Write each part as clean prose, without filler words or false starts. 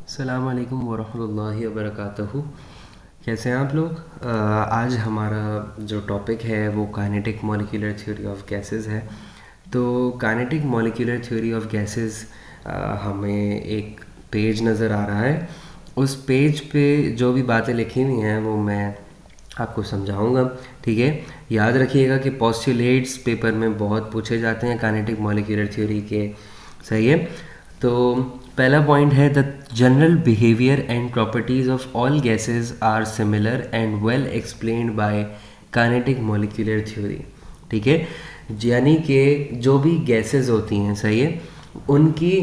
अस्सलाम वालेकुम वरहमतुल्लाहि वबरकातुहू। कैसे हैं आप लोग? आज हमारा जो टॉपिक है वो kinetic molecular theory of gases है। तो kinetic molecular theory of gases हमें एक पेज नज़र आ रहा है। उस पेज पे जो भी बातें लिखी हुई हैं वो मैं आपको समझाऊंगा। ठीक है, याद रखिएगा कि पोस्टुलेट्स पेपर में बहुत पूछे जाते हैं काइनेटिक मॉलिक्यूलर थ्योरी के। सही है। तो पहला पॉइंट है the general behaviour and properties of all gases are similar and well explained by kinetic molecular theory. ठीक है, यानी कि जो भी गैसेस होती हैं, सही है, उनकी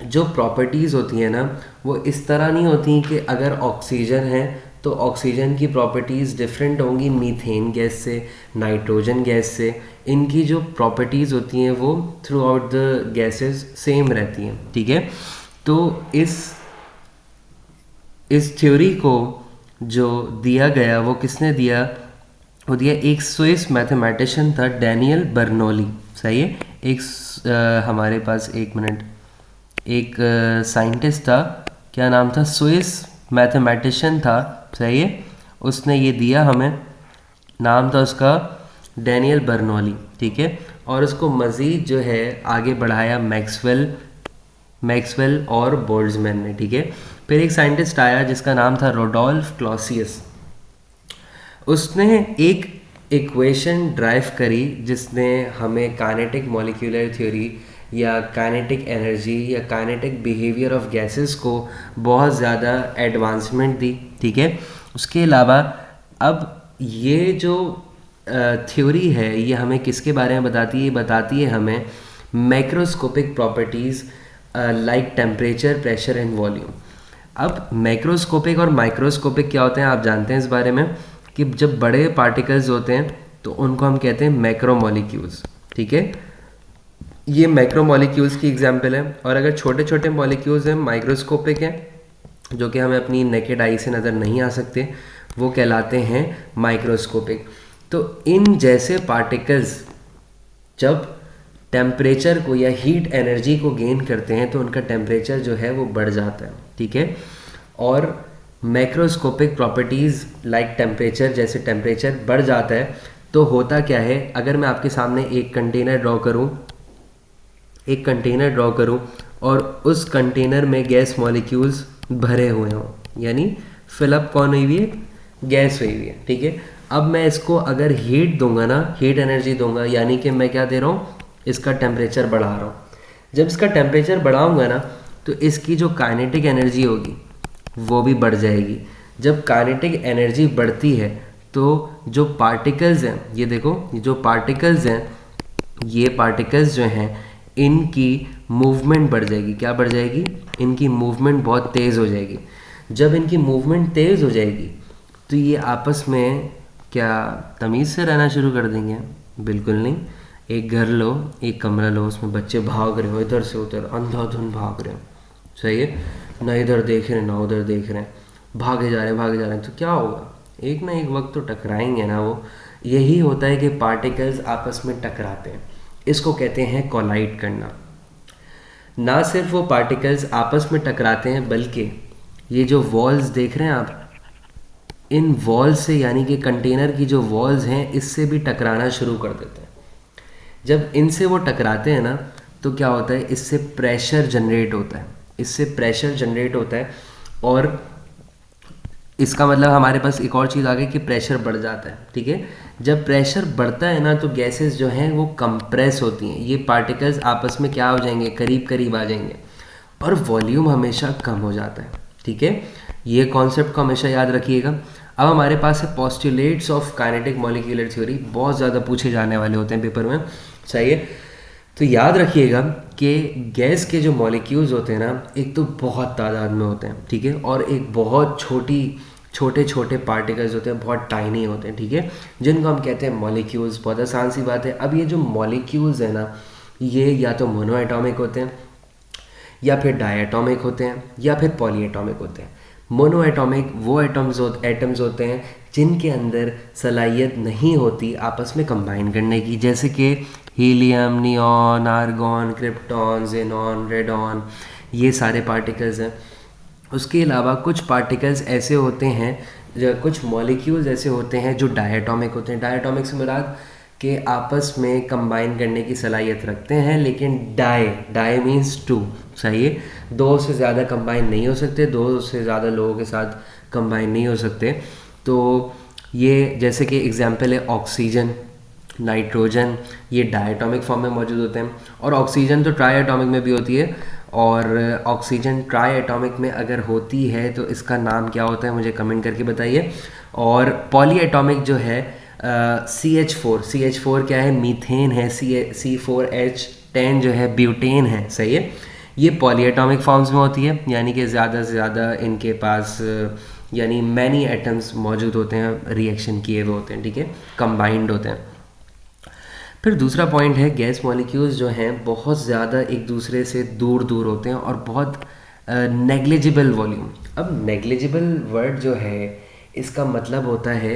जो प्रॉपर्टीज़ होती हैं ना वो इस तरह नहीं होती कि अगर ऑक्सीजन है तो ऑक्सीजन की प्रॉपर्टीज़ डिफरेंट होंगी मीथेन गैस से, नाइट्रोजन गैस से। इनकी जो प्रॉपर्टीज़ होती हैं वो through out the gases same रहती हैं। ठीक है, तो इस थ्योरी को जो दिया गया वो किसने दिया? वो दिया एक स्विस मैथमेटिशियन था, डैनियल बर्नौली। सही है। हमारे पास एक मिनट, एक साइंटिस्ट था, क्या नाम था? स्विस मैथमेटिशियन था। सही है, उसने ये दिया हमें, नाम था उसका डैनियल बर्नौली। ठीक है, और उसको मज़ीद जो है आगे बढ़ाया मैक्सवेल और बोल्ट्जमैन ने। ठीक है, फिर एक साइंटिस्ट आया जिसका नाम था रोडोल्फ क्लॉसियस। उसने एक इक्वेशन ड्राइव करी जिसने हमें काइनेटिक मॉलिक्यूलर थ्योरी या काइनेटिक एनर्जी या काइनेटिक बिहेवियर ऑफ गैसेस को बहुत ज़्यादा एडवांसमेंट दी। ठीक है, उसके अलावा अब ये जो थ्योरी है ये हमें किसके बारे में बताती है? ये बताती है हमें macroscopic properties like temperature, pressure and volume. अब मैक्रोस्कोपिक और माइक्रोस्कोपिक क्या होते हैं आप जानते हैं इस बारे में, कि जब बड़े पार्टिकल्स होते हैं तो उनको हम कहते हैं मैक्रोमोलिक्यूल्स। ठीक है, ये मैक्रोमोलिक्यूल्स की एग्जांपल है। और अगर छोटे छोटे मॉलिक्यूल्स हैं, माइक्रोस्कोपिक हैं, जो कि हमें अपनी नेकेड आई से नज़र नहीं आ सकते, वो कहलाते हैं माइक्रोस्कोपिक। तो इन जैसे पार्टिकल्स जब टेम्परेचर को या हीट एनर्जी को गेन करते हैं तो उनका टेम्परेचर जो है वो बढ़ जाता है। ठीक है, और मैक्रोस्कोपिक प्रॉपर्टीज़ लाइक टेम्परेचर, जैसे टेम्परेचर बढ़ जाता है तो होता क्या है? अगर मैं आपके सामने एक कंटेनर ड्रॉ करूं और उस कंटेनर में गैस मॉलिक्यूल्स भरे हुए हों, यानी फिलअप कौन हुई हुई है? गैस हुई हुई है। ठीक है, अब मैं इसको अगर हीट दूंगा ना, हीट एनर्जी दूंगा, यानी कि मैं क्या दे रहा हूँ? इसका टेम्परेचर बढ़ा रहा हूँ। जब इसका टेम्परेचर बढ़ाऊंगा ना तो इसकी जो काइनेटिक एनर्जी होगी वो भी बढ़ जाएगी। जब काइनेटिक एनर्जी बढ़ती है तो जो पार्टिकल्स हैं, ये देखो, ये जो पार्टिकल्स हैं, ये पार्टिकल्स जो हैं इनकी मूवमेंट बढ़ जाएगी। क्या बढ़ जाएगी? इनकी मूवमेंट बहुत तेज़ हो जाएगी। जब इनकी मूवमेंट तेज़ हो जाएगी तो ये आपस में क्या तमीज़ से रहना शुरू कर देंगे? बिल्कुल नहीं। एक घर लो, एक कमरा लो, उसमें बच्चे भाग रहे हो इधर से उधर, अंधाधुन भाग रहे हो। सही है, ना इधर देख रहे ना उधर देख रहे हैं, भागे जा रहे हैं, तो क्या होगा? एक ना एक वक्त तो टकराएंगे ना वो। यही होता है कि पार्टिकल्स आपस में टकराते हैं, इसको कहते हैं कोलाइड करना। ना सिर्फ वो पार्टिकल्स आपस में टकराते हैं बल्कि ये जो वॉल्स देख रहे हैं आप, इन वॉल्स से, यानी कि कंटेनर की जो वॉल्स हैं, इससे भी टकराना शुरू कर देते हैं। जब इनसे वो टकराते हैं ना तो क्या होता है? इससे प्रेशर जनरेट होता है, और इसका मतलब हमारे पास एक और चीज़ आ गई कि प्रेशर बढ़ जाता है। ठीक है, जब प्रेशर बढ़ता है ना तो गैसेस जो हैं वो कंप्रेस होती हैं, ये पार्टिकल्स आपस में क्या हो जाएंगे? करीब करीब आ जाएंगे, और वॉल्यूम हमेशा कम हो जाता है। ठीक है, ये कॉन्सेप्ट को हमेशा याद रखिएगा। अब हमारे पास है postulates of kinetic molecular theory, बहुत ज़्यादा पूछे जाने वाले होते हैं पेपर में। सही है, तो याद रखिएगा कि गैस के जो मॉलिक्यूल्स होते हैं ना, एक तो बहुत तादाद में होते हैं। ठीक है, और एक बहुत छोटे छोटे पार्टिकल्स होते हैं, बहुत टाइनी होते हैं। ठीक है, जिनको हम कहते हैं मॉलिक्यूल्स। बहुत आसान सी बात है। अब ये जो मॉलिक्यूल्स हैं ना, ये या तो मोनो एटॉमिक होते हैं, या फिर डायटॉमिक होते हैं, या फिर पॉलीएटॉमिक होते हैं। मोनो एटॉमिक वो एटम्स होते हैं जिनके अंदर सलाहियत नहीं होती आपस में कंबाइन करने की, जैसे कि helium, neon, argon, krypton, xenon, radon, ये सारे पार्टिकल्स हैं। उसके अलावा कुछ पार्टिकल्स ऐसे होते हैं, कुछ मॉलिक्यूल्स ऐसे होते हैं जो डायटॉमिक होते हैं। डायटॉमिक से मुराद के आपस में कंबाइन करने की सलाहियत रखते हैं, लेकिन डाई मीन्स टू, सही है, दो से ज़्यादा कंबाइन नहीं हो सकते, दो से ज़्यादा लोगों के साथ कंबाइन नहीं हो सकते। तो ये जैसे कि एग्जांपल है ऑक्सीजन, नाइट्रोजन, ये डायटॉमिक फॉर्म में मौजूद होते हैं। और ऑक्सीजन तो ट्राई एटॉमिक में भी होती है, और ऑक्सीजन ट्राई एटॉमिक में अगर होती है तो इसका नाम क्या होता है मुझे कमेंट करके बताइए। और पॉली एटॉमिक जो है CH4 क्या है, मीथेन है, C4H10 जो है ब्यूटेन है, सही है। ये पॉली एटॉमिक फॉर्म्स में होती है, यानी कि ज़्यादा से ज़्यादा इनके पास यानी मैनी एटम्स मौजूद होते हैं, रिएक्शन किए हुए होते हैं, ठीक है, कंबाइंड होते हैं। फिर दूसरा पॉइंट है गैस मॉलिक्यूल्स जो हैं बहुत ज़्यादा एक दूसरे से दूर दूर होते हैं और बहुत नेग्लिजिबल वॉल्यूम। अब नेग्लिजिबल वर्ड जो है इसका मतलब होता है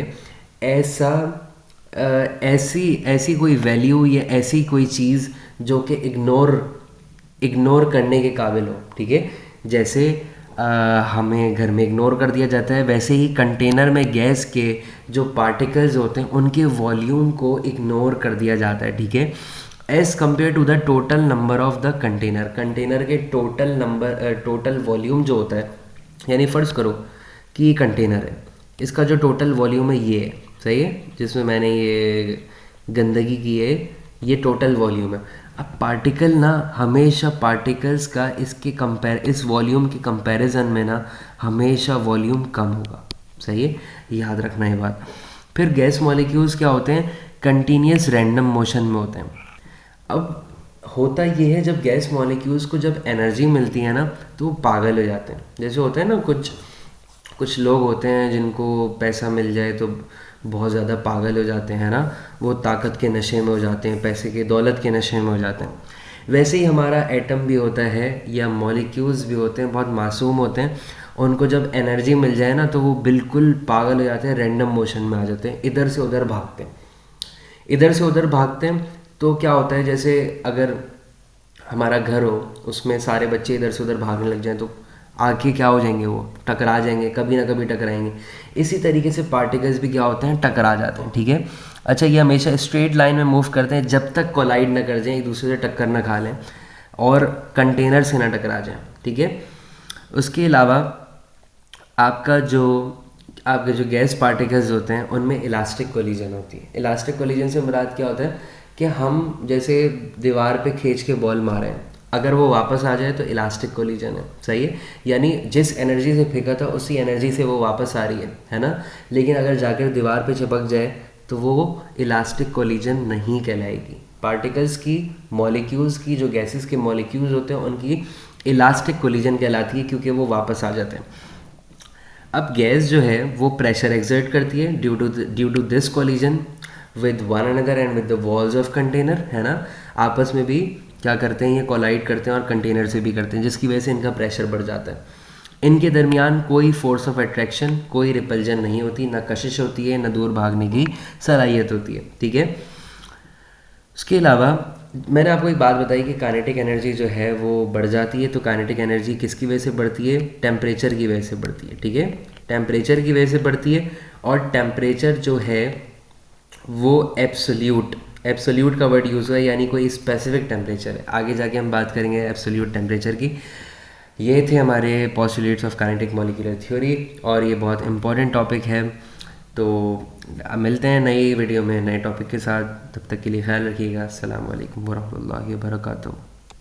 ऐसा ऐसी कोई वैल्यू या ऐसी कोई चीज़ जो कि इग्नोर करने के काबिल हो, ठीक है। जैसे हमें घर में इग्नोर कर दिया जाता है, वैसे ही कंटेनर में गैस के जो पार्टिकल्स होते हैं उनके वॉल्यूम को इग्नोर कर दिया जाता है, ठीक है, as compare to the total number of the container के टोटल वॉल्यूम जो होता है, यानी फ़र्ज़ करो कि ये कंटेनर है, इसका जो टोटल वॉल्यूम है ये है, सही है, जिसमें मैंने ये गंदगी की है, ये टोटल वॉल्यूम है। अब पार्टिकल ना हमेशा पार्टिकल्स का इस वॉल्यूम के कंपैरिजन में ना हमेशा वॉल्यूम कम होगा, सही है, याद रखना ये बात। फिर गैस मॉलिक्यूल्स क्या होते हैं, कंटिन्यूस रैंडम मोशन में होते हैं। अब होता ये है जब गैस मॉलिक्यूल्स को जब एनर्जी मिलती है ना तो वो पागल हो जाते हैं। जैसे होता है ना कुछ लोग होते हैं जिनको पैसा मिल जाए तो बहुत ज़्यादा पागल हो जाते हैं ना, वो ताकत के नशे में हो जाते हैं, पैसे के दौलत के नशे में हो जाते हैं। वैसे ही हमारा एटम भी होता है या मॉलिक्यूल्स भी होते हैं, बहुत मासूम होते हैं, उनको जब एनर्जी मिल जाए ना तो वो बिल्कुल पागल हो जाते हैं, रैंडम मोशन में आ जाते हैं, इधर से उधर भागते हैं। तो क्या होता है, जैसे अगर हमारा घर हो उसमें सारे बच्चे इधर से उधर भागने लग जाएं तो आगे क्या हो जाएंगे, वो टकरा जाएंगे, कभी ना कभी टकराएंगे। इसी तरीके से पार्टिकल्स भी क्या होते हैं, टकरा जाते हैं, ठीक है। अच्छा, ये हमेशा स्ट्रेट लाइन में मूव करते हैं जब तक कोलाइड ना कर जाएं, एक दूसरे से टक्कर ना खा लें और कंटेनर से ना टकरा जाएं, ठीक है। उसके अलावा आपके जो गैस पार्टिकल्स होते हैं उनमें इलास्टिक कोलिजन होती है। इलास्टिक कोलिजन से मुराद क्या होता है कि हम जैसे दीवार पे खींच के बॉल मारें, अगर वो वापस आ जाए तो इलास्टिक कोलिजन है, सही है, यानी जिस एनर्जी से फेंका था उसी एनर्जी से वो वापस आ रही है ना। लेकिन अगर जाकर दीवार पे चिपक जाए तो वो इलास्टिक कोलिजन नहीं कहलाएगी। पार्टिकल्स की, मॉलिक्यूल्स की, जो गैसेस के मॉलिक्यूल्स होते हैं उनकी इलास्टिक कोलिजन कहलाती है क्योंकि वो वापस आ जाते हैं। अब गैस जो है वो प्रेशर एक्सर्ट करती है due to this collision with one another and with the walls of container, है ना। आपस में भी क्या करते हैं, ये कोलाइड करते हैं और कंटेनर से भी करते हैं, जिसकी वजह से इनका प्रेशर बढ़ जाता है। इनके दरमियान कोई फोर्स ऑफ अट्रैक्शन, कोई रिपल्जन नहीं होती, ना कशिश होती है, ना दूर भागने की सलाहियत होती है, ठीक है। उसके अलावा मैंने आपको एक बात बताई कि काइनेटिक एनर्जी जो है वो बढ़ जाती है। तो काइनेटिक एनर्जी किसकी वजह से बढ़ती है, टेम्परेचर की वजह से बढ़ती है, ठीक है, टेम्परेचर की वजह से बढ़ती है। और टेम्परेचर जो है वो एब्सोल्यूट का वर्ड यूज़ हुआ है, यानी कोई स्पेसिफिक टेम्परेचर है। आगे जाके हम बात करेंगे एब्सोल्यूट टेम्परेचर की। ये थे हमारे postulates of kinetic molecular theory और ये बहुत इंपॉर्टेंट टॉपिक है। तो मिलते हैं नई वीडियो में नए टॉपिक के साथ, तब तक के लिए ख्याल रखिएगा। अस्सलाम वालेकुम वरहमतुल्लाहि वबरकातुहू।